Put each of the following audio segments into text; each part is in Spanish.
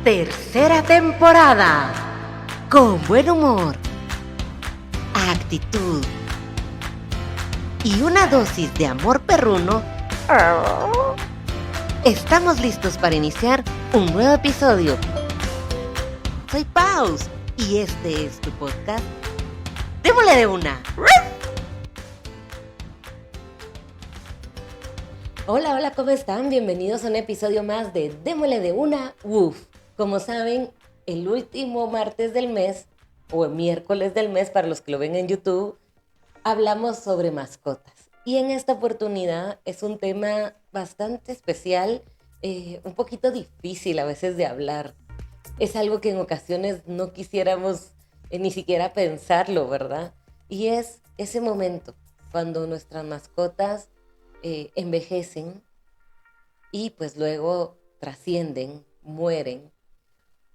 Tercera temporada. Con buen humor, actitud y una dosis de amor perruno, estamos listos para iniciar un nuevo episodio. Soy Paus y este es tu podcast. ¡Démosle de una! Hola, ¿cómo están? Bienvenidos a un episodio más de Démosle de una. Como saben, el último martes del mes, o el miércoles del mes para los que lo ven en YouTube, hablamos sobre mascotas. Y en esta oportunidad es un tema bastante especial, un poquito difícil a veces de hablar. Es algo que en ocasiones no quisiéramos ni siquiera pensarlo, ¿verdad? Y es ese momento cuando nuestras mascotas envejecen y pues luego trascienden, mueren.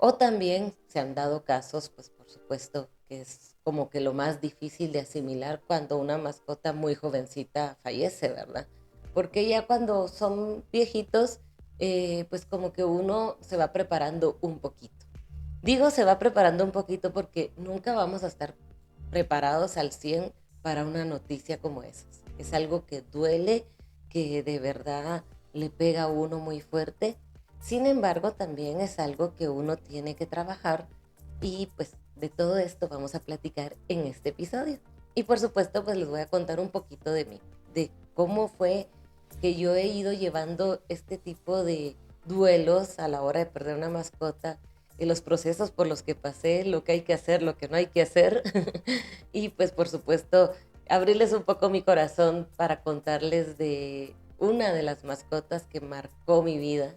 O también se han dado casos, pues por supuesto que es como que lo más difícil de asimilar cuando una mascota muy jovencita fallece, ¿verdad? Porque ya cuando son viejitos, pues como que uno se va preparando un poquito. Digo se va preparando un poquito porque nunca vamos a estar preparados al 100 para una noticia como esa. Es algo que duele, que de verdad le pega a uno muy fuerte. Sin embargo, también es algo que uno tiene que trabajar y pues de todo esto vamos a platicar en este episodio. Y por supuesto, pues les voy a contar un poquito de mí, de cómo fue que yo he ido llevando este tipo de duelos a la hora de perder una mascota y los procesos por los que pasé, lo que hay que hacer, lo que no hay que hacer. Y pues por supuesto, abrirles un poco mi corazón para contarles de una de las mascotas que marcó mi vida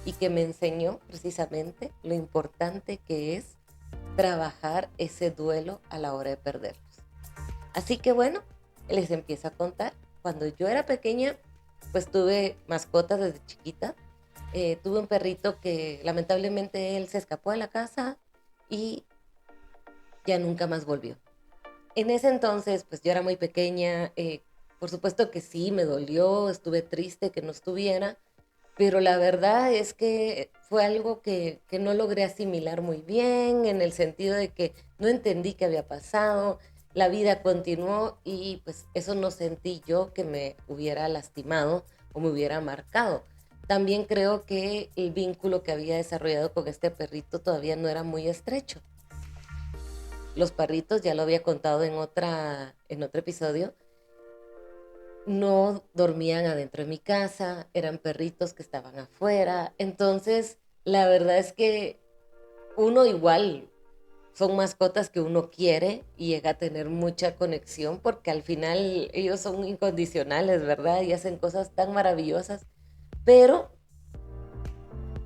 y que me enseñó precisamente lo importante que es trabajar ese duelo a la hora de perderlos. Así que bueno, les empiezo a contar. Cuando yo era pequeña, pues tuve mascotas desde chiquita. Tuve un perrito que lamentablemente él se escapó de la casa y ya nunca más volvió. En ese entonces, pues yo era muy pequeña, por supuesto que sí, me dolió, estuve triste que no estuviera, pero la verdad es que fue algo que no logré asimilar muy bien, en el sentido de que no entendí qué había pasado, la vida continuó y pues eso no sentí yo que me hubiera lastimado o me hubiera marcado. También creo que el vínculo que había desarrollado con este perrito todavía no era muy estrecho. Los perritos, ya lo había contado en otro episodio, no dormían adentro de mi casa, eran perritos que estaban afuera. Entonces, la verdad es que uno igual son mascotas que uno quiere y llega a tener mucha conexión porque al final ellos son incondicionales, ¿verdad? Y hacen cosas tan maravillosas. Pero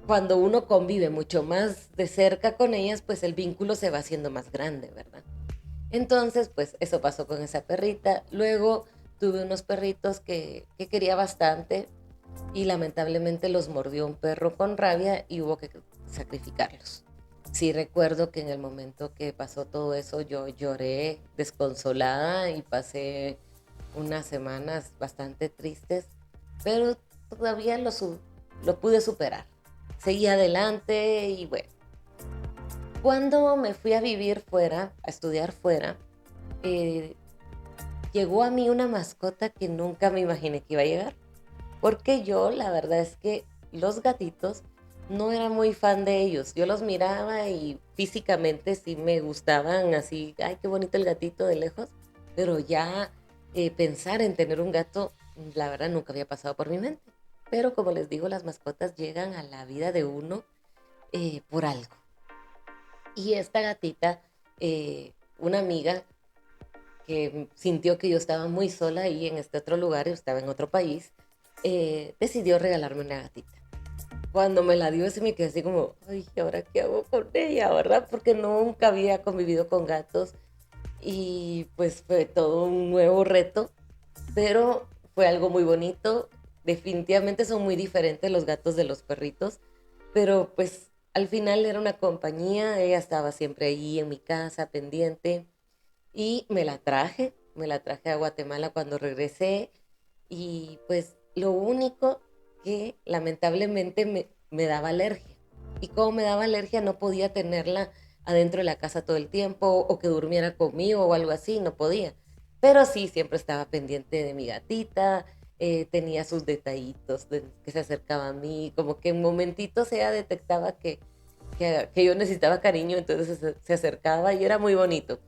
cuando uno convive mucho más de cerca con ellas, pues el vínculo se va haciendo más grande, ¿verdad? Entonces, pues eso pasó con esa perrita. Luego tuve unos perritos que quería bastante y lamentablemente los mordió un perro con rabia y hubo que sacrificarlos. Sí recuerdo que en el momento que pasó todo eso yo lloré desconsolada y pasé unas semanas bastante tristes, pero todavía lo pude superar. Seguí adelante y bueno. Cuando me fui a vivir fuera, a estudiar fuera, eh, llegó a mí una mascota que nunca me imaginé que iba a llegar. Porque yo, la verdad es que los gatitos no era muy fan de ellos. Yo los miraba y físicamente sí me gustaban así, ay, qué bonito el gatito de lejos. Pero ya pensar en tener un gato, la verdad nunca había pasado por mi mente. Pero como les digo, las mascotas llegan a la vida de uno por algo. Y esta gatita, una amiga que sintió que yo estaba muy sola ahí en este otro lugar, yo estaba en otro país, decidió regalarme una gatita. Cuando me la dio, sí me quedé así como, ay, ¿ahora qué hago con ella, verdad? Porque nunca había convivido con gatos y pues fue todo un nuevo reto, pero fue algo muy bonito. Definitivamente son muy diferentes los gatos de los perritos, pero pues al final era una compañía, ella estaba siempre ahí en mi casa pendiente y me la traje a Guatemala cuando regresé y pues lo único que lamentablemente me daba alergia. Y como me daba alergia, no podía tenerla adentro de la casa todo el tiempo o que durmiera conmigo o algo así, no podía. Pero sí, siempre estaba pendiente de mi gatita, tenía sus detallitos que se acercaba a mí, como que en momentitos ella detectaba que yo necesitaba cariño, entonces se acercaba y era muy bonito.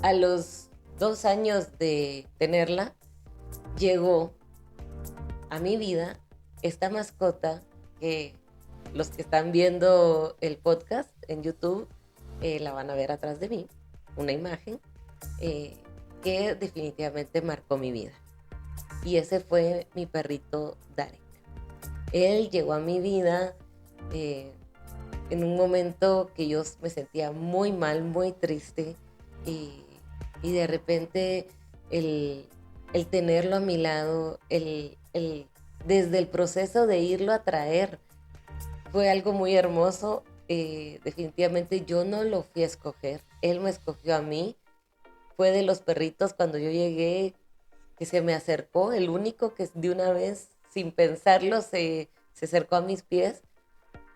A los 2 años de tenerla, llegó a mi vida esta mascota que los que están viendo el podcast en YouTube la van a ver atrás de mí, una imagen eh, que definitivamente marcó mi vida. Y ese fue mi perrito Darek. Él llegó a mi vida eh, en un momento que yo me sentía muy mal, muy triste y, y de repente el, el tenerlo a mi lado, desde el proceso de irlo a traer, fue algo muy hermoso. Definitivamente yo no lo fui a escoger, él me escogió a mí. Fue de los perritos cuando yo llegué que se me acercó, el único que de una vez, sin pensarlo, se acercó a mis pies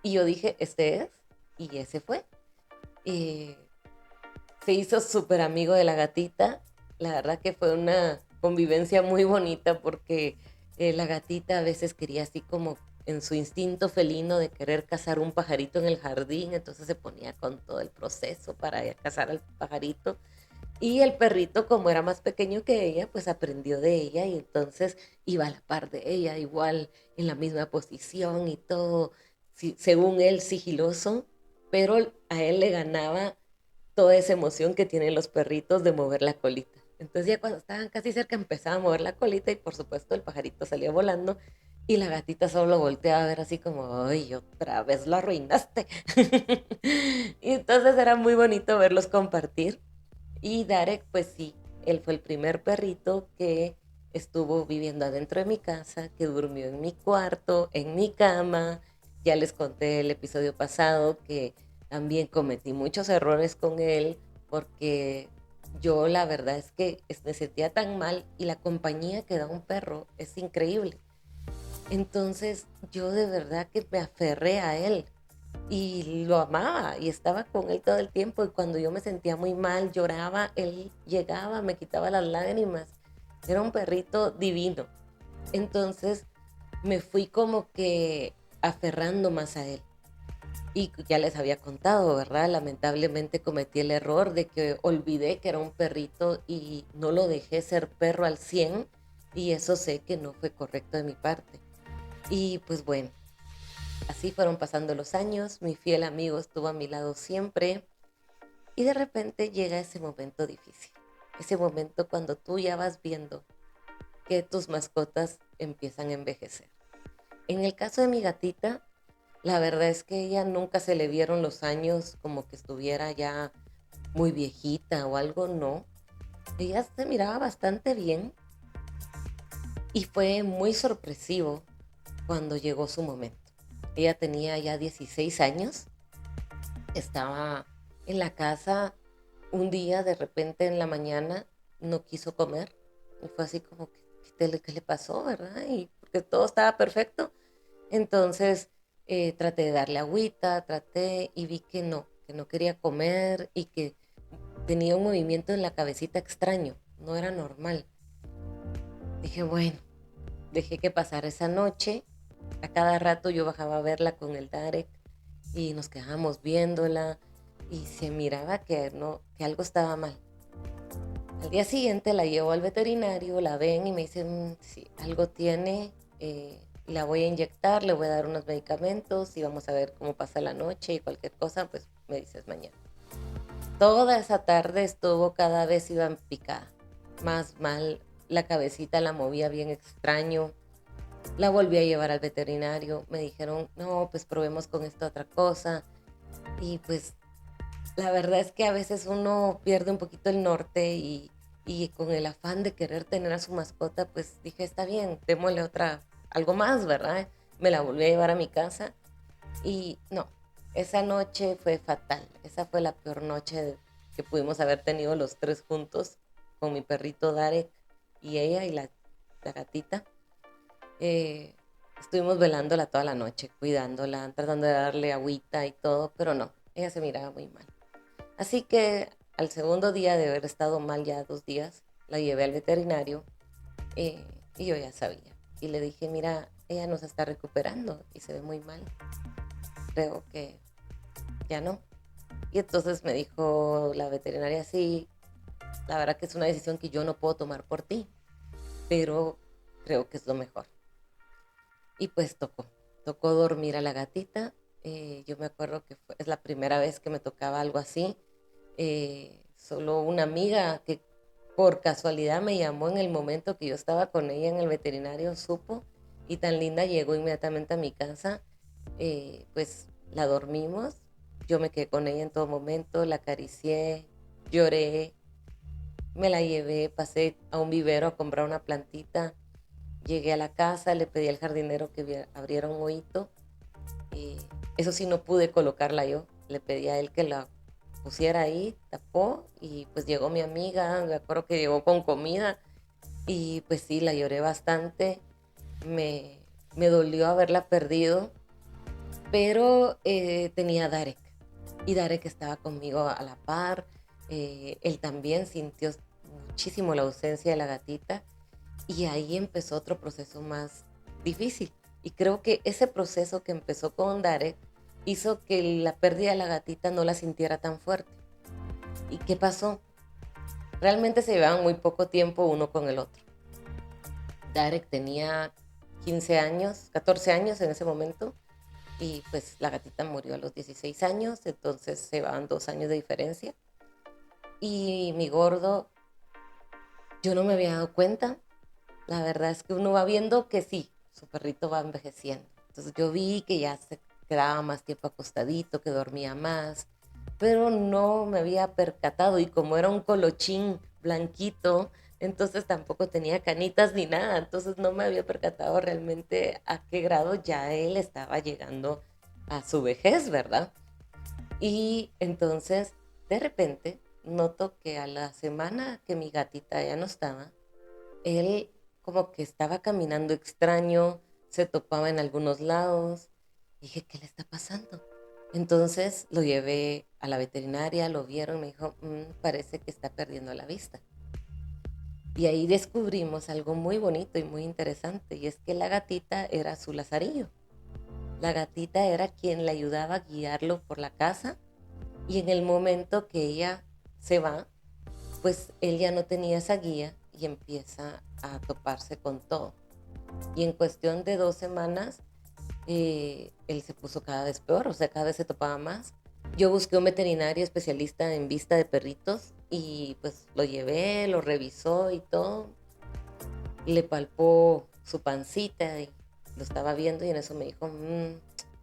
y yo dije, este es, y ese fue. Eh, Se hizo súper amigo de la gatita. La verdad que fue una convivencia muy bonita porque la gatita a veces quería así como en su instinto felino de querer cazar un pajarito en el jardín, entonces se ponía con todo el proceso para cazar al pajarito. Y el perrito, como era más pequeño que ella, pues aprendió de ella y entonces iba a la par de ella, igual en la misma posición y todo, según él, sigiloso, pero a él le ganaba toda esa emoción que tienen los perritos de mover la colita. Entonces ya cuando estaban casi cerca empezaba a mover la colita y por supuesto el pajarito salía volando y la gatita solo volteaba a ver así como, ay, otra vez lo arruinaste. Y entonces era muy bonito verlos compartir. Y Darek, pues sí, él fue el primer perrito que estuvo viviendo adentro de mi casa, que durmió en mi cuarto, en mi cama. Ya les conté el episodio pasado que también cometí muchos errores con él porque yo la verdad es que me sentía tan mal y la compañía que da un perro es increíble. Entonces yo de verdad que me aferré a él y lo amaba y estaba con él todo el tiempo y cuando yo me sentía muy mal, lloraba, él llegaba, me quitaba las lágrimas. Era un perrito divino. Entonces me fui como que aferrando más a él. Y ya les había contado, ¿verdad? Lamentablemente cometí el error de que olvidé que era un perrito y no lo dejé ser perro al 100 y eso sé que no fue correcto de mi parte. Y pues bueno, así fueron pasando los años, mi fiel amigo estuvo a mi lado siempre y de repente llega ese momento difícil, ese momento cuando tú ya vas viendo que tus mascotas empiezan a envejecer. En el caso de mi gatita, la verdad es que ella nunca se le vieron los años como que estuviera ya muy viejita o algo, no. Ella se miraba bastante bien y fue muy sorpresivo cuando llegó su momento. Ella tenía ya 16 años, estaba en la casa un día, de repente en la mañana no quiso comer y fue así como que, ¿qué le pasó, verdad? Y porque todo estaba perfecto. Entonces traté de darle agüita, traté y vi que no quería comer y que tenía un movimiento en la cabecita extraño, no era normal. Dije, bueno, dejé que pasara esa noche. A cada rato yo bajaba a verla con el Darek y nos quedábamos viéndola y se miraba que, no, que algo estaba mal. Al día siguiente la llevo al veterinario, la ven y me dicen, sí, algo tiene, la voy a inyectar, le voy a dar unos medicamentos y vamos a ver cómo pasa la noche y cualquier cosa, pues me dices mañana. Toda esa tarde estuvo cada vez iba en picada, más mal, la cabecita la movía bien extraño. La volví a llevar al veterinario, me dijeron, no, pues probemos con esta otra cosa. Y pues la verdad es que a veces uno pierde un poquito el norte y con el afán de querer tener a su mascota, pues dije, está bien, démosle otra, algo más, ¿verdad? Me la volví a llevar a mi casa y no, esa noche fue fatal. Esa fue la peor noche que pudimos haber tenido los tres juntos con mi perrito Darek y ella y la gatita. Eh, Estuvimos velándola toda la noche, cuidándola, tratando de darle agüita y todo, pero no, ella se miraba muy mal. Así que al segundo día de haber estado mal ya 2 días, la llevé al veterinario eh, y yo ya sabía. Y le dije, mira, ella no se está recuperando y se ve muy mal. Creo que ya no. Y entonces me dijo la veterinaria, sí, la verdad que es una decisión que yo no puedo tomar por ti, pero creo que es lo mejor. Y pues tocó dormir a la gatita. Yo me acuerdo que es la primera vez que me tocaba algo así. Solo una amiga que por casualidad me llamó en el momento que yo estaba con ella en el veterinario, supo, y tan linda llegó inmediatamente a mi casa. Pues la dormimos, yo me quedé con ella en todo momento, la acaricié, lloré, me la llevé, pasé a un vivero a comprar una plantita, llegué a la casa, le pedí al jardinero que abriera un hoyito. eh, Eso sí, no pude colocarla yo, le pedí a él que la pusiera ahí, tapó, y pues llegó mi amiga, me acuerdo que llegó con comida, y pues sí, la lloré bastante, me, me dolió haberla perdido, pero tenía a Darek, y Darek estaba conmigo a la par. Él también sintió muchísimo la ausencia de la gatita, y ahí empezó otro proceso más difícil. Y creo que ese proceso que empezó con Darek hizo que la pérdida de la gatita no la sintiera tan fuerte. ¿Y qué pasó? Realmente se llevaban muy poco tiempo uno con el otro. Darek tenía 15 años, 14 años en ese momento, y pues la gatita murió a los 16 años, entonces se llevaban 2 años de diferencia. Y mi gordo, yo no me había dado cuenta. La verdad es que uno va viendo que sí, su perrito va envejeciendo. Entonces yo vi que ya se quedaba más tiempo acostadito, que dormía más, pero no me había percatado, y como era un colochín blanquito, entonces tampoco tenía canitas ni nada, entonces no me había percatado realmente a qué grado ya él estaba llegando a su vejez, ¿verdad? Y entonces de repente noto que a la semana que mi gatita ya no estaba, él como que estaba caminando extraño, se topaba en algunos lados. Dije, ¿qué le está pasando? Entonces lo llevé a la veterinaria, lo vieron, me dijo, parece que está perdiendo la vista. Y ahí descubrimos algo muy bonito y muy interesante, y es que la gatita era su lazarillo. La gatita era quien le ayudaba a guiarlo por la casa, y en el momento que ella se va, pues él ya no tenía esa guía y empieza a toparse con todo. Y en cuestión de 2 semanas, él se puso cada vez peor, o sea, cada vez se topaba más. Yo busqué un veterinario especialista en vista de perritos, y pues lo llevé, lo revisó y todo. Le palpó su pancita y lo estaba viendo, y en eso me dijo,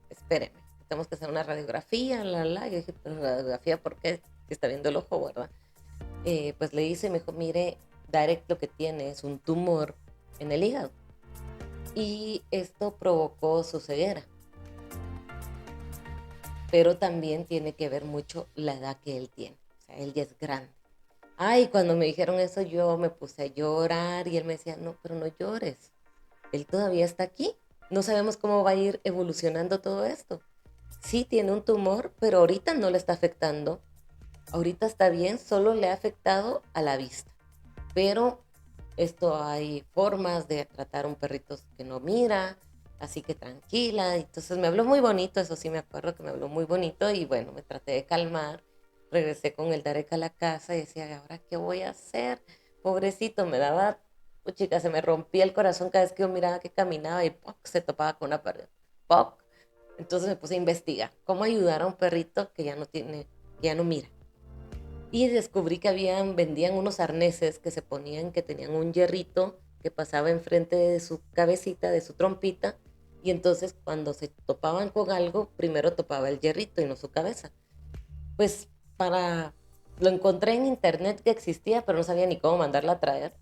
espéreme, tenemos que hacer una radiografía, la. Yo dije, pero radiografía, ¿por qué? Si está viendo el ojo, ¿verdad? Pues le hice y me dijo, mire, Darek lo que tiene es un tumor en el hígado, y esto provocó su ceguera, pero también tiene que ver mucho la edad que él tiene, o sea, él ya es grande. Ay, cuando me dijeron eso yo me puse a llorar, y él me decía, no, pero no llores, él todavía está aquí, no sabemos cómo va a ir evolucionando todo esto. Sí tiene un tumor, pero ahorita no le está afectando, ahorita está bien, solo le ha afectado a la vista. Pero esto hay formas de tratar a un perrito que no mira, así que tranquila. Entonces me habló muy bonito, eso sí me acuerdo que me habló muy bonito, y bueno, me traté de calmar. Regresé con el Darek a la casa y decía, ¿ahora qué voy a hacer? Pobrecito, me daba, chica, se me rompía el corazón cada vez que yo miraba que caminaba y ¡poc! Se topaba con una pared. ¡Poc! Entonces me puse a investigar cómo ayudar a un perrito que ya no tiene, que ya no mira. Y descubrí que vendían unos arneses que se ponían, que tenían un hierrito que pasaba enfrente de su cabecita, de su trompita, y entonces cuando se topaban con algo, primero topaba el hierrito y no su cabeza. Pues para lo encontré en internet que existía, pero no sabía ni cómo mandarla a traer.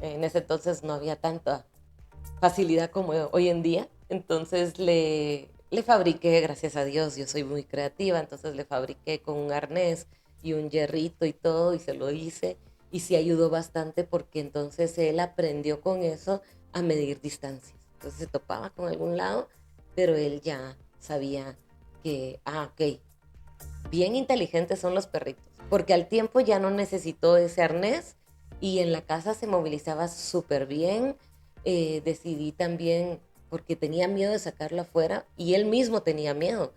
En ese entonces no había tanta facilidad como hoy en día. Entonces le fabriqué, gracias a Dios, yo soy muy creativa, entonces le fabriqué con un arnés y un hierrito y todo, y se lo hice. Y sí ayudó bastante, porque entonces él aprendió con eso a medir distancias. Entonces se topaba con algún lado, pero él ya sabía que, ok, bien inteligentes son los perritos, porque al tiempo ya no necesitó ese arnés y en la casa se movilizaba súper bien. Decidí también, porque tenía miedo de sacarlo afuera y él mismo tenía miedo,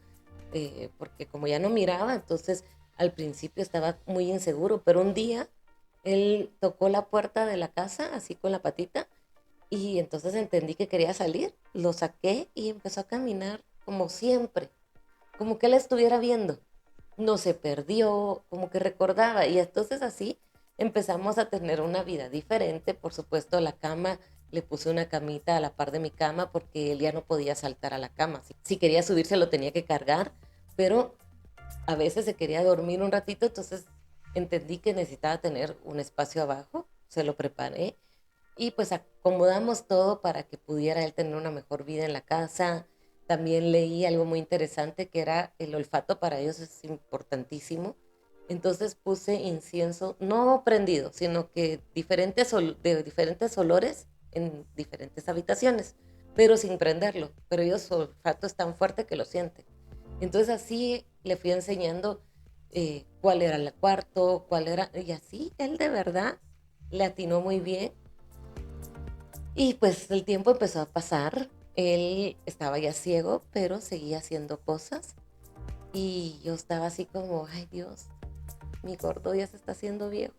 porque como ya no miraba, entonces al principio estaba muy inseguro, pero un día él tocó la puerta de la casa así con la patita y entonces entendí que quería salir, lo saqué y empezó a caminar como siempre, como que él estuviera viendo. No se perdió, como que recordaba. Y entonces así empezamos a tener una vida diferente. Por supuesto, la cama, le puse una camita a la par de mi cama porque él ya no podía saltar a la cama. Si quería subirse lo tenía que cargar, pero a veces se quería dormir un ratito, entonces entendí que necesitaba tener un espacio abajo, se lo preparé y pues acomodamos todo para que pudiera él tener una mejor vida en la casa. También leí algo muy interesante que era el olfato para ellos es importantísimo. Entonces puse incienso, no prendido, sino que de diferentes olores en diferentes habitaciones, pero sin prenderlo. Pero ellos su olfato es tan fuerte que lo sienten. Entonces así le fui enseñando cuál era el cuarto, cuál era, y así él de verdad le atinó muy bien y pues el tiempo empezó a pasar, él estaba ya ciego, pero seguía haciendo cosas y yo estaba así como, ay Dios, mi gordo ya se está haciendo viejo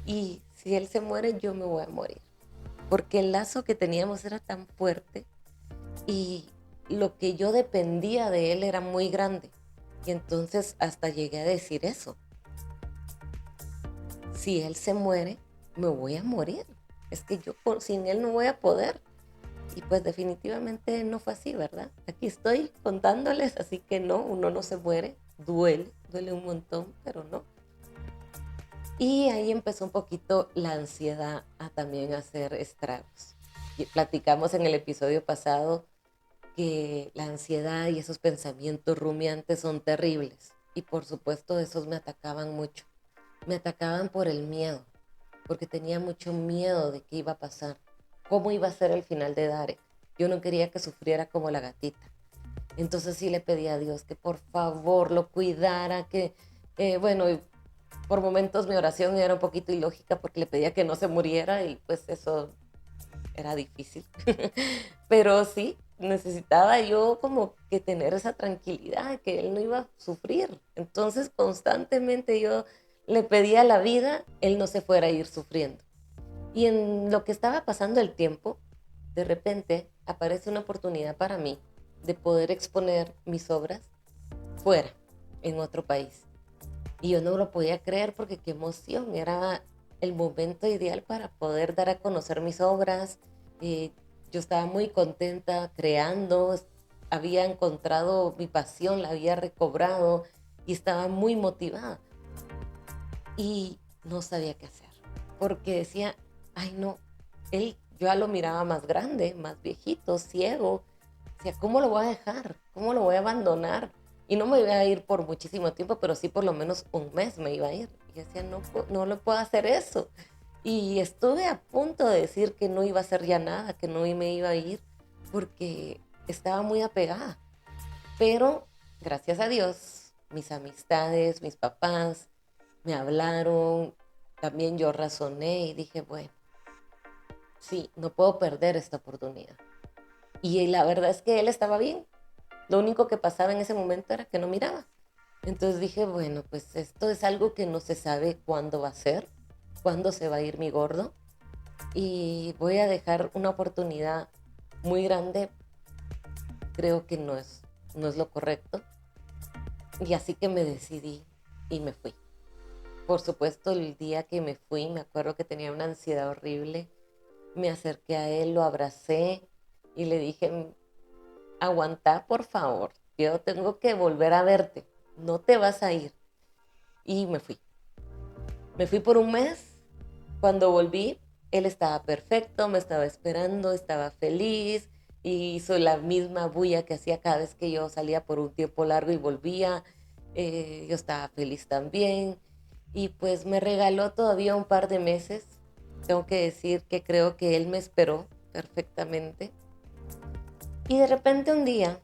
y si él se muere yo me voy a morir, porque el lazo que teníamos era tan fuerte y lo que yo dependía de él era muy grande y entonces hasta llegué a decir eso, si él se muere me voy a morir, es que yo sin él no voy a poder. Y pues definitivamente no fue así, ¿verdad? Aquí estoy contándoles, así que no, uno no se muere, duele un montón, pero no. Y ahí empezó un poquito la ansiedad a también hacer estragos. Y platicamos en el episodio pasado que la ansiedad y esos pensamientos rumiantes son terribles. Y por supuesto esos me atacaban mucho. Me atacaban por el miedo, porque tenía mucho miedo de qué iba a pasar, cómo iba a ser el final de Darek. Yo no quería que sufriera como la gatita. Entonces sí le pedí a Dios que por favor lo cuidara, que, bueno, por momentos mi oración era un poquito ilógica porque le pedía que no se muriera y pues eso era difícil. Pero sí, necesitaba yo como que tener esa tranquilidad, que él no iba a sufrir. Entonces constantemente yo le pedía a la vida, él no se fuera a ir sufriendo. Y en lo que estaba pasando el tiempo, de repente aparece una oportunidad para mí de poder exponer mis obras fuera, en otro país. Y yo no lo podía creer porque qué emoción, era el momento ideal para poder dar a conocer mis obras. Eh, yo estaba muy contenta creando, había encontrado mi pasión, la había recobrado y estaba muy motivada. Y no sabía qué hacer, porque decía, ay no, él, yo ya lo miraba más grande, más viejito, ciego. O sea, ¿cómo lo voy a dejar? ¿Cómo lo voy a abandonar? Y no me iba a ir por muchísimo tiempo, pero sí por lo menos un mes me iba a ir. Y decía, no, no le puedo hacer eso. Y estuve a punto de decir que no iba a hacer ya nada, que no me iba a ir, porque estaba muy apegada. Pero, gracias a Dios, mis amistades, mis papás, me hablaron, también yo razoné y dije, bueno, sí, no puedo perder esta oportunidad. Y la verdad es que él estaba bien. Lo único que pasaba en ese momento era que no miraba. Entonces dije, bueno, pues esto es algo que no se sabe cuándo va a ser, cuándo se va a ir mi gordo. Y voy a dejar una oportunidad muy grande. Creo que no es lo correcto. Y así que me decidí y me fui. Por supuesto, el día que me fui, me acuerdo que tenía una ansiedad horrible. Me acerqué a él, lo abracé y le dije, aguanta, por favor, yo tengo que volver a verte, no te vas a ir. Y me fui. Me fui por un mes. Cuando volví, él estaba perfecto, me estaba esperando, estaba feliz y hizo la misma bulla que hacía cada vez que yo salía por un tiempo largo y volvía. Yo estaba feliz también y pues me regaló todavía un par de meses. Tengo que decir que creo que él me esperó perfectamente. Y de repente un día,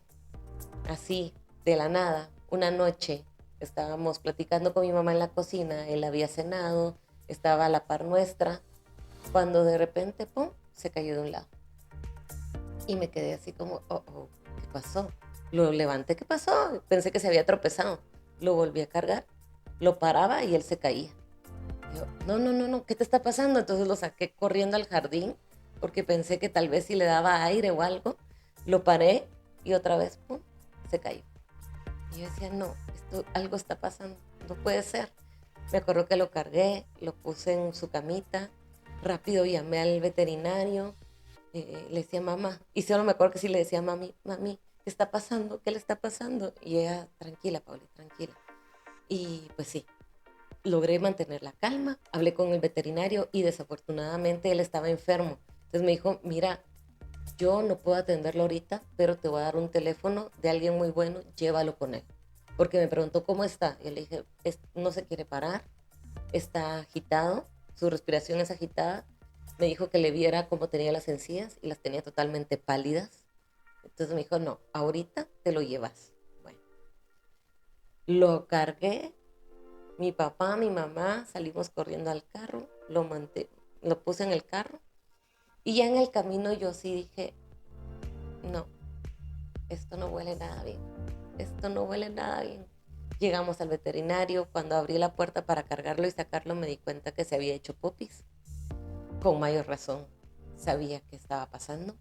así, de la nada, una noche, estábamos platicando con mi mamá en la cocina, él había cenado, estaba a la par nuestra, cuando de repente, ¡pum!, se cayó de un lado. Y me quedé así como, ¿qué pasó? Lo levanté, ¿qué pasó? Pensé que se había tropezado. Lo volví a cargar, lo paraba y él se caía. Yo, no, ¿qué te está pasando? Entonces lo saqué corriendo al jardín porque pensé que tal vez si le daba aire o algo. Lo paré y otra vez, ¡pum!, se cayó. Y yo decía, no, algo está pasando, no puede ser. Me acuerdo que lo cargué, lo puse en su camita, rápido llamé al veterinario, le decía mamá, y solo me acuerdo que sí le decía mami, ¿qué está pasando? ¿Qué le está pasando? Y ella, tranquila, Pauli, tranquila. Y pues sí, logré mantener la calma, hablé con el veterinario y desafortunadamente él estaba enfermo. Entonces me dijo, mira, yo no puedo atenderlo ahorita, pero te voy a dar un teléfono de alguien muy bueno, llévalo con él. Porque me preguntó cómo está. Y le dije, no se quiere parar, está agitado, su respiración es agitada. Me dijo que le viera cómo tenía las encías y las tenía totalmente pálidas. Entonces me dijo, no, ahorita te lo llevas. Bueno, lo cargué, mi papá, mi mamá, salimos corriendo al carro, lo puse en el carro y ya en el camino yo sí dije, no, esto no huele nada bien, esto no huele nada bien. Llegamos al veterinario, cuando abrí la puerta para cargarlo y sacarlo me di cuenta que se había hecho popis. Con mayor razón, sabía qué estaba pasando.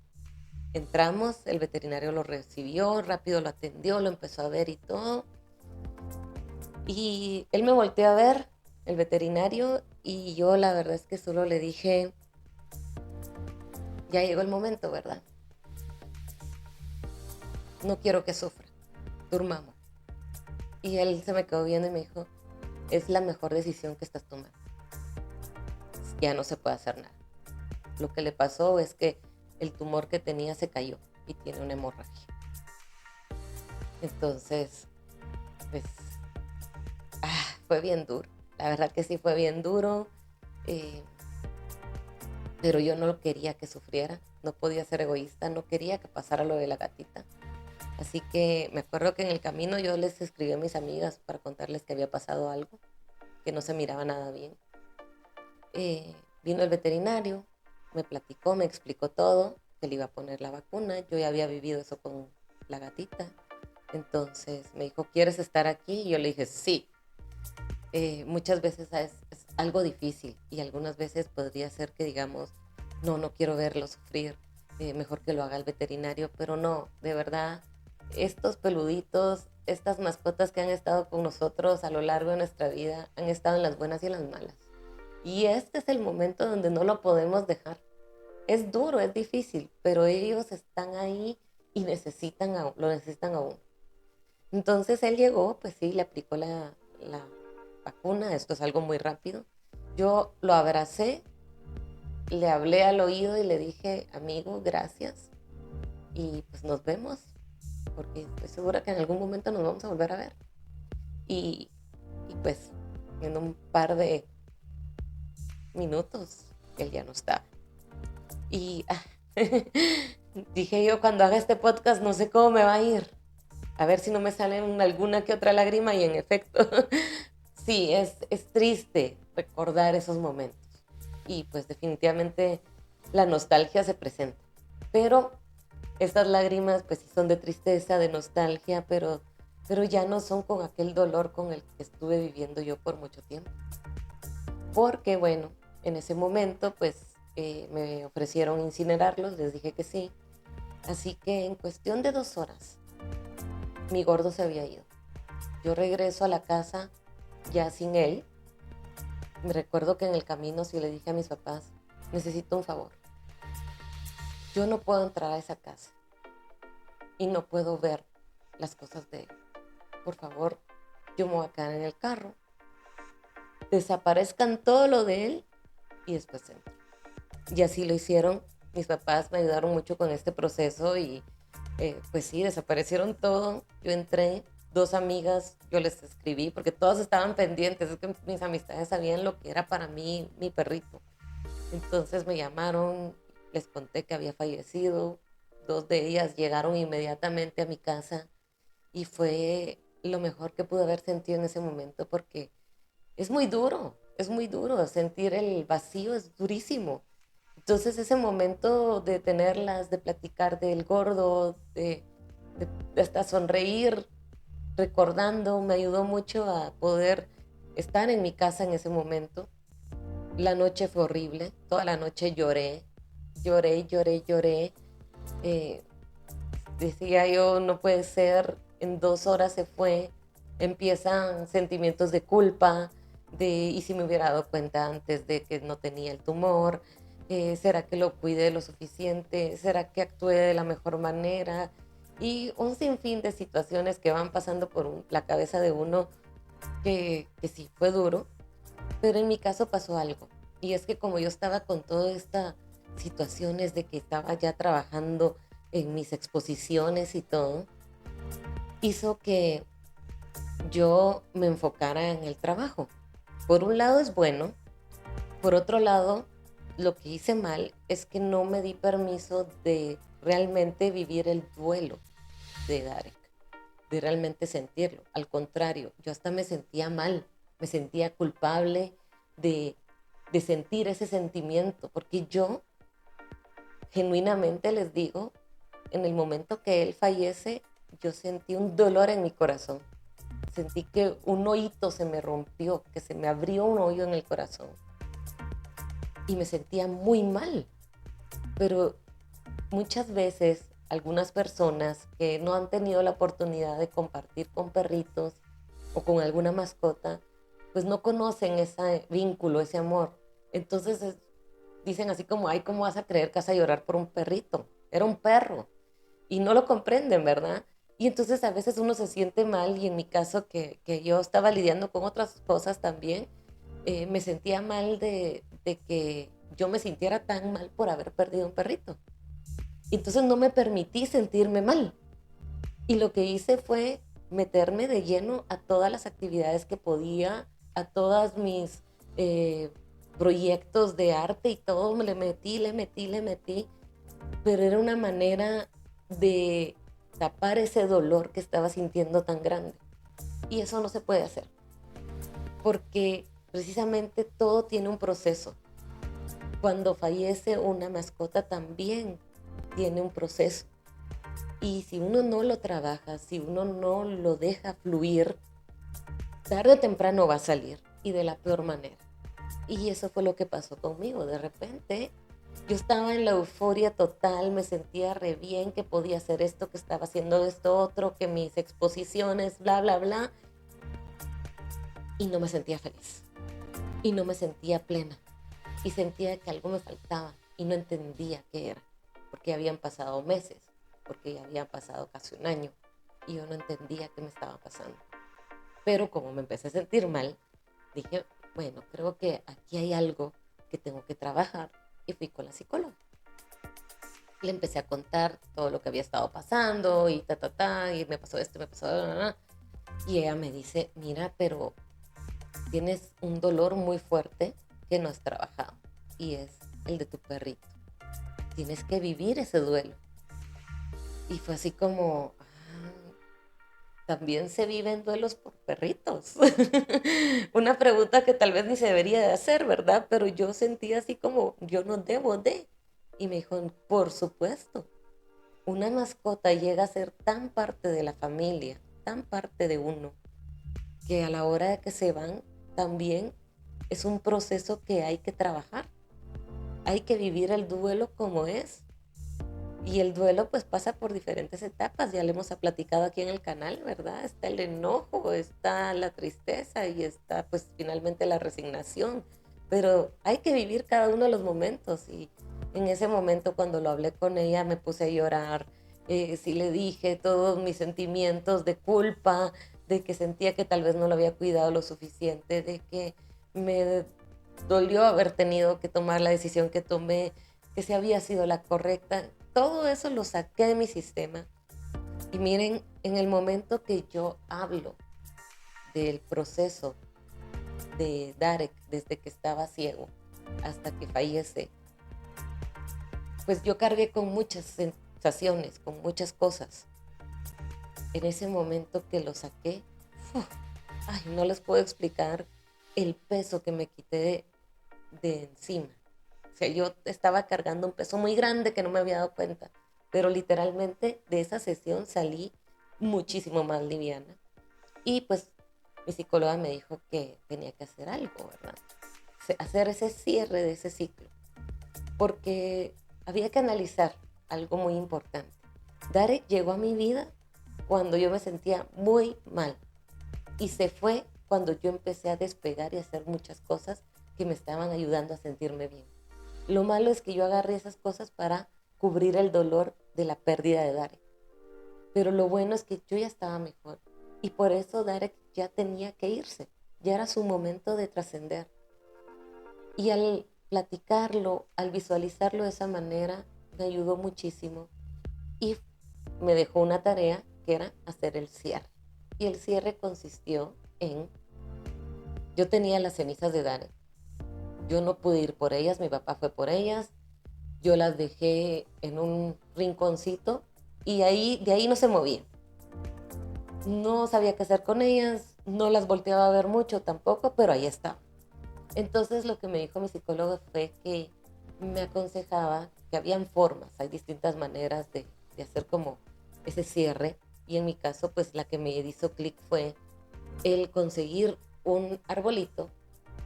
Entramos, el veterinario lo recibió, rápido lo atendió, lo empezó a ver y todo. Y él me volteó a ver, el veterinario, y yo la verdad es que solo le dije, ya llegó el momento, ¿verdad? No quiero que sufra, durmamos. Y él se me quedó viendo y me dijo, es la mejor decisión que estás tomando. Ya no se puede hacer nada. Lo que le pasó es que el tumor que tenía se cayó y tiene una hemorragia. Entonces, pues, fue bien duro. La verdad que sí fue bien duro. Eh, pero yo no quería que sufriera. No podía ser egoísta. No quería que pasara lo de la gatita. Así que me acuerdo que en el camino yo les escribí a mis amigas para contarles que había pasado algo, que no se miraba nada bien. Vino el veterinario, me platicó, me explicó todo, que le iba a poner la vacuna. Yo ya había vivido eso con la gatita. Entonces me dijo, ¿quieres estar aquí? Y yo le dije, sí. Muchas veces es algo difícil y algunas veces podría ser que digamos, no quiero verlo sufrir, mejor que lo haga el veterinario, pero no, de verdad, estos peluditos, estas mascotas que han estado con nosotros a lo largo de nuestra vida, han estado en las buenas y en las malas. Y este es el momento donde no lo podemos dejar. Es duro, es difícil, pero ellos están ahí y lo necesitan aún. Entonces él llegó, pues sí, le aplicó la vacuna, esto es algo muy rápido. Yo lo abracé, le hablé al oído y le dije, amigo, gracias. Y pues nos vemos, porque estoy segura que en algún momento nos vamos a volver a ver. Y, y pues en un par de minutos él ya no estaba. Y dije yo, cuando haga este podcast no sé cómo me va a ir. A ver si no me salen alguna que otra lágrima y en efecto, sí, es triste recordar esos momentos. Y pues definitivamente la nostalgia se presenta. Pero estas lágrimas pues sí son de tristeza, de nostalgia, pero ya no son con aquel dolor con el que estuve viviendo yo por mucho tiempo. Porque bueno, en ese momento pues me ofrecieron incinerarlos, les dije que sí. Así que en cuestión de 2 horas, mi gordo se había ido. Yo regreso a la casa ya sin él. Me recuerdo que en el camino sí le dije a mis papás, necesito un favor. Yo no puedo entrar a esa casa y no puedo ver las cosas de él. Por favor, yo me voy a quedar en el carro. Desaparezcan todo lo de él y después entro. Y así lo hicieron. Mis papás me ayudaron mucho con este proceso y pues sí, desaparecieron todo. Yo entré, 2 amigas, yo les escribí porque todas estaban pendientes. Es que mis amistades sabían lo que era para mí mi perrito. Entonces me llamaron les conté que había fallecido. 2 de ellas llegaron inmediatamente a mi casa y fue lo mejor que pude haber sentido en ese momento porque es muy duro, sentir el vacío es durísimo. Entonces ese momento de tenerlas, de platicar del gordo, de hasta sonreír, recordando, me ayudó mucho a poder estar en mi casa en ese momento. La noche fue horrible, toda la noche lloré, lloré, lloré, lloré. Eh, Decía yo, no puede ser, en 2 horas se fue, empiezan sentimientos de culpa, y si me hubiera dado cuenta antes de que no tenía el tumor, ¿será que lo cuidé lo suficiente? ¿Será que actué de la mejor manera? Y un sinfín de situaciones que van pasando por la cabeza de uno que sí fue duro, pero en mi caso pasó algo. Y es que como yo estaba con todas estas situaciones de que estaba ya trabajando en mis exposiciones y todo, hizo que yo me enfocara en el trabajo. Por un lado es bueno, por otro lado, lo que hice mal es que no me di permiso de realmente vivir el duelo de Darek, de realmente sentirlo. Al contrario, yo hasta me sentía mal, me sentía culpable de, de sentir ese sentimiento, porque yo genuinamente les digo, en el momento que él fallece, yo sentí un dolor en mi corazón. Sentí que un hoyito se me rompió, que se me abrió un hoyo en el corazón. Y me sentía muy mal. Pero muchas veces algunas personas que no han tenido la oportunidad de compartir con perritos o con alguna mascota, pues no conocen ese vínculo, ese amor. Entonces dicen así como, ay, ¿cómo vas a creer que vas a llorar por un perrito? Era un perro. Y no lo comprenden, ¿verdad? Y entonces a veces uno se siente mal y en mi caso que yo estaba lidiando con otras cosas también, me sentía mal de que yo me sintiera tan mal por haber perdido un perrito. Y entonces no me permití sentirme mal. Y lo que hice fue meterme de lleno a todas las actividades que podía, a todos mis proyectos de arte y todo, me le metí, le metí, le metí, pero era una manera de tapar ese dolor que estaba sintiendo tan grande. Y eso no se puede hacer, porque precisamente todo tiene un proceso. Cuando fallece una mascota también tiene un proceso. Y si uno no lo trabaja, si uno no lo deja fluir, tarde o temprano va a salir y de la peor manera. Y eso fue lo que pasó conmigo. De repente yo estaba en la euforia total, me sentía re bien que podía hacer esto, que estaba haciendo esto otro, que mis exposiciones, bla, bla, bla. Y no me sentía feliz. Y no me sentía plena. Y sentía que algo me faltaba y no entendía qué era. Porque habían pasado meses, porque ya habían pasado casi un año. Y yo no entendía qué me estaba pasando. Pero como me empecé a sentir mal, dije, bueno, creo que aquí hay algo que tengo que trabajar. Y fui con la psicóloga. Le empecé a contar todo lo que había estado pasando y y me pasó esto, me pasó... Y ella me dice, mira, pero tienes un dolor muy fuerte que no has trabajado y es el de tu perrito. Tienes que vivir ese duelo. Y fue así como, también se viven duelos por perritos. Una pregunta que tal vez ni se debería de hacer, ¿verdad? Pero yo sentía así como, yo no debo de. Y me dijo, por supuesto, una mascota llega a ser tan parte de la familia, tan parte de uno, que a la hora de que se van, también es un proceso que hay que trabajar. Hay que vivir el duelo como es. Y el duelo pues pasa por diferentes etapas, ya le hemos platicado aquí en el canal, ¿verdad? Está el enojo, está la tristeza y está pues finalmente la resignación, pero hay que vivir cada uno de los momentos y en ese momento cuando lo hablé con ella me puse a llorar, sí le dije todos mis sentimientos de culpa, de que sentía que tal vez no lo había cuidado lo suficiente, de que me dolió haber tenido que tomar la decisión que tomé, que si había sido la correcta. Todo eso lo saqué de mi sistema. Y miren, en el momento que yo hablo del proceso de Darek, desde que estaba ciego hasta que fallece, pues yo cargué con muchas sensaciones, con muchas cosas. En ese momento que lo saqué, ¡uf! Ay, no les puedo explicar el peso que me quité de encima. O sea, yo estaba cargando un peso muy grande que no me había dado cuenta, pero literalmente de esa sesión salí muchísimo más liviana. Y pues mi psicóloga me dijo que tenía que hacer algo, ¿verdad? Hacer ese cierre de ese ciclo, porque había que analizar algo muy importante. Darek llegó a mi vida cuando yo me sentía muy mal y se fue cuando yo empecé a despegar y a hacer muchas cosas que me estaban ayudando a sentirme bien. Lo malo es que yo agarré esas cosas para cubrir el dolor de la pérdida de Darek. Pero lo bueno es que yo ya estaba mejor y por eso Darek ya tenía que irse. Ya era su momento de trascender. Y al platicarlo, al visualizarlo de esa manera, me ayudó muchísimo y me dejó una tarea que era hacer el cierre. Y el cierre consistió en, yo tenía las cenizas de Darek, yo no pude ir por ellas, mi papá fue por ellas, yo las dejé en un rinconcito y de ahí no se movían. No sabía qué hacer con ellas, no las volteaba a ver mucho tampoco, pero ahí estaba. Entonces lo que me dijo mi psicólogo fue que me aconsejaba que habían formas, hay distintas maneras de hacer como ese cierre y en mi caso pues la que me hizo clic fue el conseguir un arbolito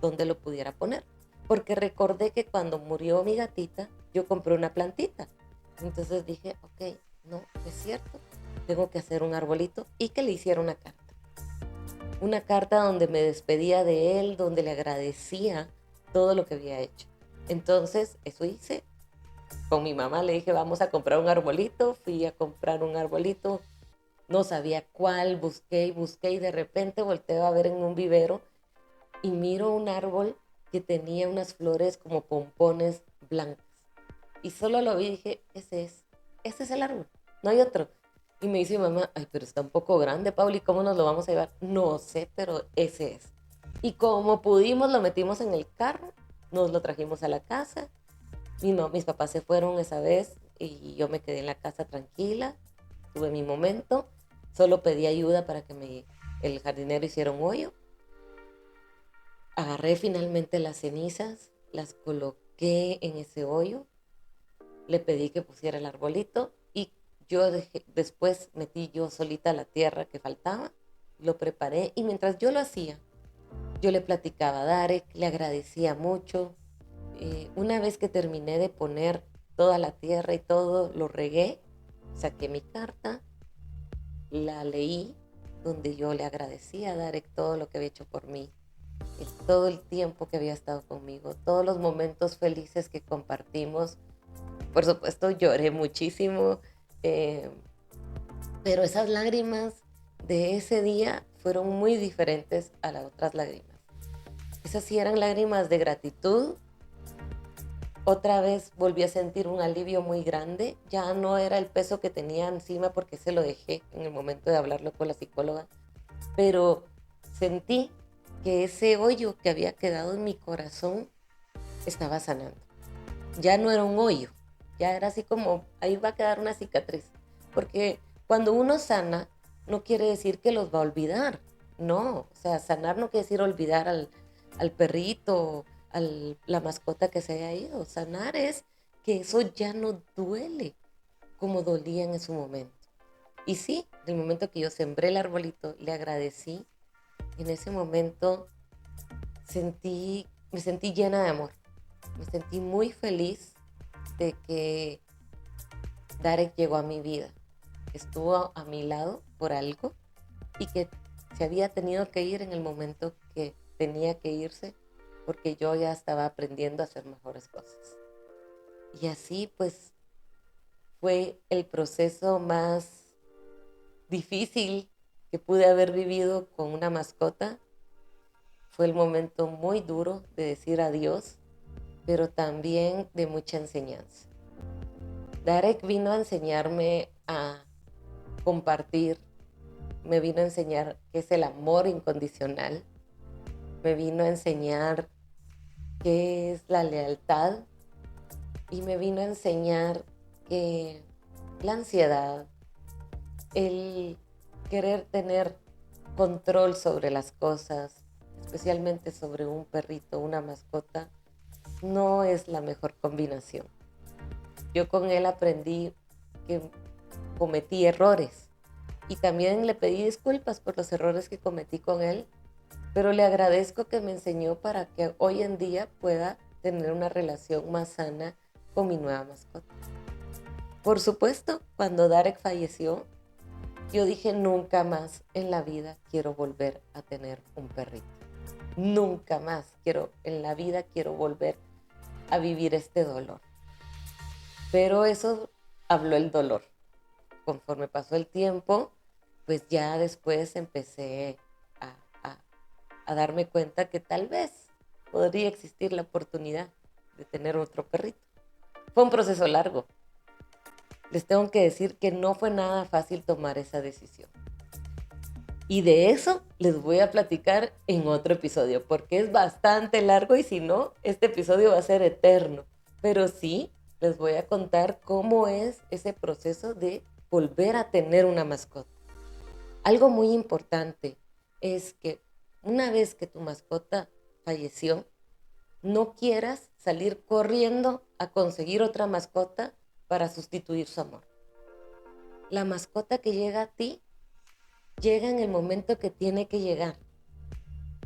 donde lo pudiera poner, porque recordé que cuando murió mi gatita yo compré una plantita, entonces dije, ok, no, es cierto, tengo que hacer un arbolito y que le hiciera una carta donde me despedía de él, donde le agradecía todo lo que había hecho. Entonces, eso hice. Con mi mamá le dije, vamos a comprar un arbolito. Fui a comprar un arbolito. No sabía cuál, busqué y busqué y de repente volteo a ver en un vivero y miro un árbol que tenía unas flores como pompones blancas. Y solo lo vi y dije, ese es el árbol, no hay otro. Y me dice mi mamá, ay, pero está un poco grande, Pauli, ¿cómo nos lo vamos a llevar? No sé, pero ese es. Y como pudimos, lo metimos en el carro, nos lo trajimos a la casa. Mis papás se fueron esa vez y yo me quedé en la casa tranquila, tuve mi momento, solo pedí ayuda para que el jardinero hiciera un hoyo. Agarré finalmente las cenizas, las coloqué en ese hoyo, le pedí que pusiera el arbolito y después metí yo solita la tierra que faltaba, lo preparé y mientras yo lo hacía, yo le platicaba a Darek, le agradecía mucho. Una vez que terminé de poner toda la tierra y todo, lo regué, saqué mi carta, la leí, donde yo le agradecía a Darek todo lo que había hecho por mí, todo el tiempo que había estado conmigo, todos los momentos felices que compartimos. Por supuesto, lloré muchísimo, eh, pero esas lágrimas de ese día fueron muy diferentes a las otras lágrimas. Esas sí eran lágrimas de gratitud. Otra vez volví a sentir un alivio muy grande. Ya no era el peso que tenía encima porque se lo dejé en el momento de hablarlo con la psicóloga, pero sentí que ese hoyo que había quedado en mi corazón estaba sanando. Ya no era un hoyo, ya era así como, ahí va a quedar una cicatriz. Porque cuando uno sana, no quiere decir que los va a olvidar. No, o sea, sanar no quiere decir olvidar al perrito, la mascota que se haya ido. Sanar es que eso ya no duele como dolía en ese momento. Y sí, del momento que yo sembré el arbolito, le agradecí, en ese momento me sentí llena de amor. Me sentí muy feliz de que Darek llegó a mi vida, estuvo a mi lado por algo y que se había tenido que ir en el momento que tenía que irse porque yo ya estaba aprendiendo a hacer mejores cosas. Y así pues fue el proceso más difícil que pude haber vivido con una mascota. Fue el momento muy duro de decir adiós, pero también de mucha enseñanza. Darek vino a enseñarme a compartir, me vino a enseñar qué es el amor incondicional, me vino a enseñar qué es la lealtad y me vino a enseñar que la ansiedad, el querer tener control sobre las cosas, especialmente sobre un perrito, una mascota, no es la mejor combinación. Yo con él aprendí que cometí errores y también le pedí disculpas por los errores que cometí con él, pero le agradezco que me enseñó para que hoy en día pueda tener una relación más sana con mi nueva mascota. Por supuesto, cuando Darek falleció, yo dije nunca más en la vida quiero volver a tener un perrito. Nunca más en la vida quiero volver a vivir este dolor. Pero eso habló el dolor. Conforme pasó el tiempo, pues ya después empecé a, a, a darme cuenta que tal vez podría existir la oportunidad de tener otro perrito. Fue un proceso largo. Les tengo que decir que no fue nada fácil tomar esa decisión. Y de eso les voy a platicar en otro episodio, porque es bastante largo y si no, este episodio va a ser eterno. Pero sí, les voy a contar cómo es ese proceso de volver a tener una mascota. Algo muy importante es que una vez que tu mascota falleció, no quieras salir corriendo a conseguir otra mascota para sustituir su amor. La mascota que llega a ti llega en el momento que tiene que llegar.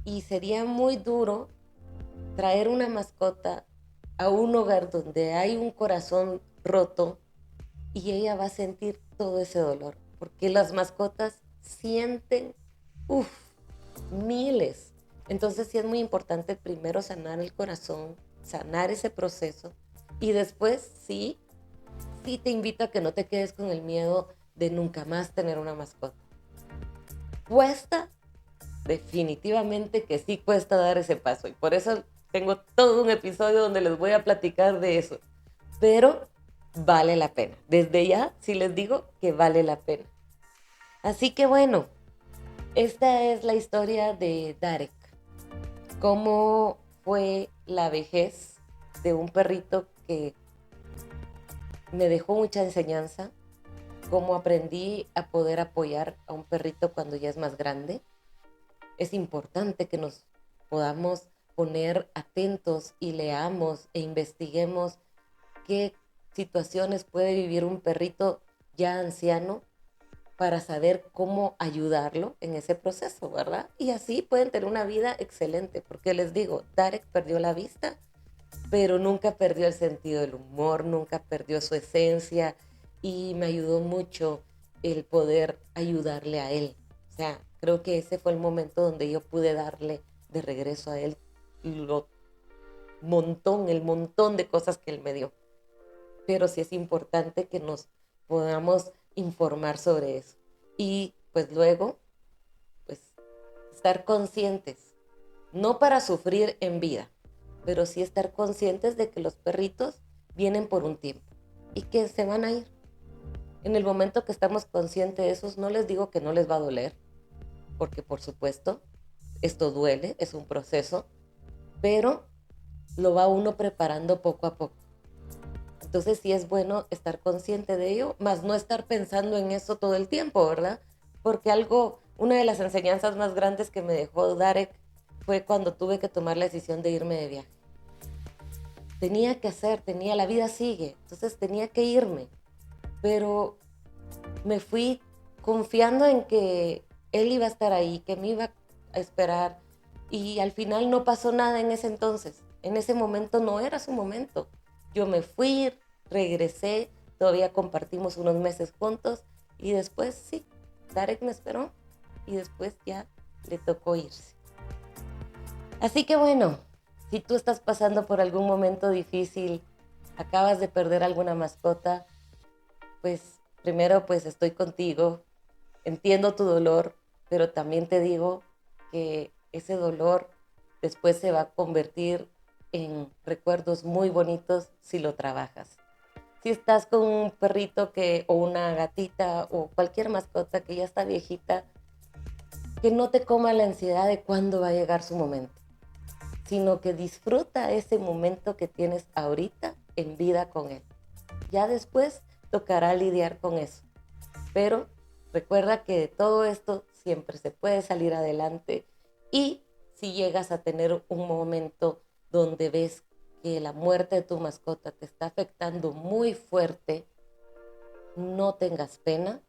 Y sería muy duro traer una mascota a un hogar donde hay un corazón roto y ella va a sentir todo ese dolor. Porque las mascotas sienten, miles. Entonces sí es muy importante primero sanar el corazón, sanar ese proceso y después sí te invito a que no te quedes con el miedo de nunca más tener una mascota. Cuesta, definitivamente que sí cuesta dar ese paso y por eso tengo todo un episodio donde les voy a platicar de eso, pero vale la pena. Desde ya sí les digo que vale la pena. Así que bueno, esta es la historia de Darek. Cómo fue la vejez de un perrito que me dejó mucha enseñanza, cómo aprendí a poder apoyar a un perrito cuando ya es más grande. Es importante que nos podamos poner atentos y leamos e investiguemos qué situaciones puede vivir un perrito ya anciano para saber cómo ayudarlo en ese proceso, ¿verdad? Y así pueden tener una vida excelente, porque les digo, Darek perdió la vista, pero nunca perdió el sentido del humor, nunca perdió su esencia y me ayudó mucho el poder ayudarle a él. O sea, creo que ese fue el momento donde yo pude darle de regreso a él el montón de cosas que él me dio. Pero sí es importante que nos podamos informar sobre eso. Y pues luego, pues estar conscientes, no para sufrir en vida, pero sí estar conscientes de que los perritos vienen por un tiempo y que se van a ir. En el momento que estamos conscientes de eso, no les digo que no les va a doler, porque por supuesto, esto duele, es un proceso, pero lo va uno preparando poco a poco. Entonces sí es bueno estar consciente de ello, más no estar pensando en eso todo el tiempo, ¿verdad? Porque una de las enseñanzas más grandes que me dejó Darek fue cuando tuve que tomar la decisión de irme de viaje. La vida sigue, entonces tenía que irme, pero me fui confiando en que él iba a estar ahí, que me iba a esperar y al final no pasó nada en ese entonces. En ese momento no era su momento. Yo me fui, regresé, todavía compartimos unos meses juntos y después sí, Darek me esperó y después ya le tocó irse. Así que bueno, si tú estás pasando por algún momento difícil, acabas de perder alguna mascota, pues primero pues estoy contigo, entiendo tu dolor, pero también te digo que ese dolor después se va a convertir en recuerdos muy bonitos si lo trabajas. Si estás con un perrito o una gatita o cualquier mascota que ya está viejita, que no te coma la ansiedad de cuándo va a llegar su momento, sino que disfruta ese momento que tienes ahorita en vida con él. Ya después tocará lidiar con eso. Pero recuerda que de todo esto siempre se puede salir adelante, y si llegas a tener un momento donde ves que la muerte de tu mascota te está afectando muy fuerte, no tengas pena,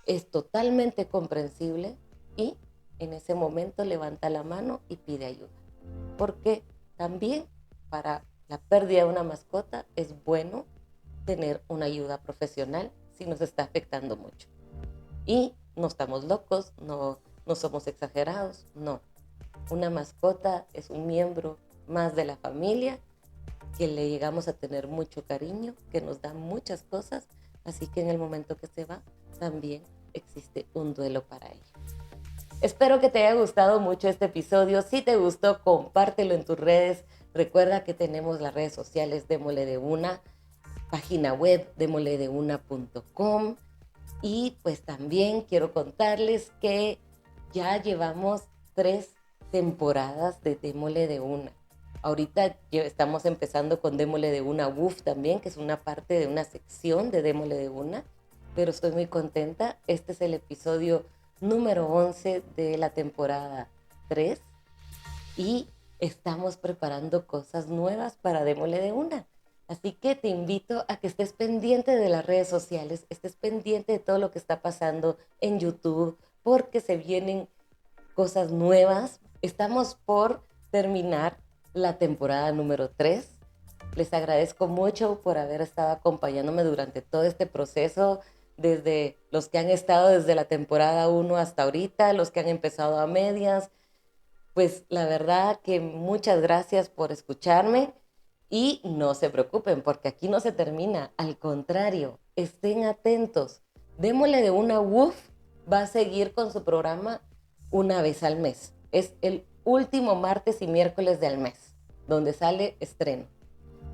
es totalmente comprensible, y en ese momento levanta la mano y pide ayuda. Porque también para la pérdida de una mascota es bueno tener una ayuda profesional si nos está afectando mucho. Y no estamos locos, no somos exagerados, no. Una mascota es un miembro más de la familia que le llegamos a tener mucho cariño, que nos da muchas cosas, así que en el momento que se va también existe un duelo para ella. Espero que te haya gustado mucho este episodio. Si te gustó, compártelo en tus redes. Recuerda que tenemos las redes sociales Démosle de Una, página web demoledeuna.com, y pues también quiero contarles que ya llevamos 3 temporadas de Démosle de Una. Ahorita estamos empezando con Démosle de Una WUF también, que es una parte de una sección de Démosle de Una, pero estoy muy contenta. Este es el episodio número 11 de la temporada 3 y estamos preparando cosas nuevas para Démosle de Una. Así que te invito a que estés pendiente de las redes sociales, estés pendiente de todo lo que está pasando en YouTube, porque se vienen cosas nuevas. Estamos por terminar la temporada número 3. Les agradezco mucho por haber estado acompañándome durante todo este proceso, desde los que han estado desde la temporada 1 hasta ahorita, los que han empezado a medias. Pues la verdad que muchas gracias por escucharme, y no se preocupen porque aquí no se termina, al contrario, estén atentos. Démosle de Una WUF va a seguir con su programa una vez al mes. Es el último martes y miércoles del mes, donde sale estreno.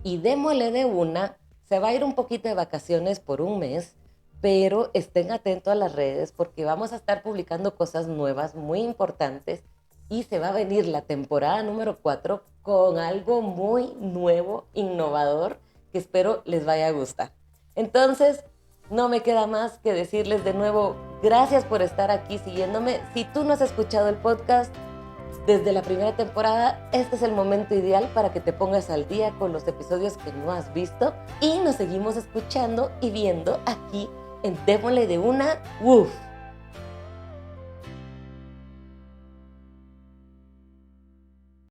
Y Démosle de Una se va a ir un poquito de vacaciones por un mes, pero estén atentos a las redes porque vamos a estar publicando cosas nuevas muy importantes, y se va a venir la temporada número 4 con algo muy nuevo, innovador, que espero les vaya a gustar. Entonces, no me queda más que decirles de nuevo, gracias por estar aquí siguiéndome. Si tú no has escuchado el podcast desde la primera temporada, este es el momento ideal para que te pongas al día con los episodios que no has visto, y nos seguimos escuchando y viendo aquí en Démosle de Una WUF.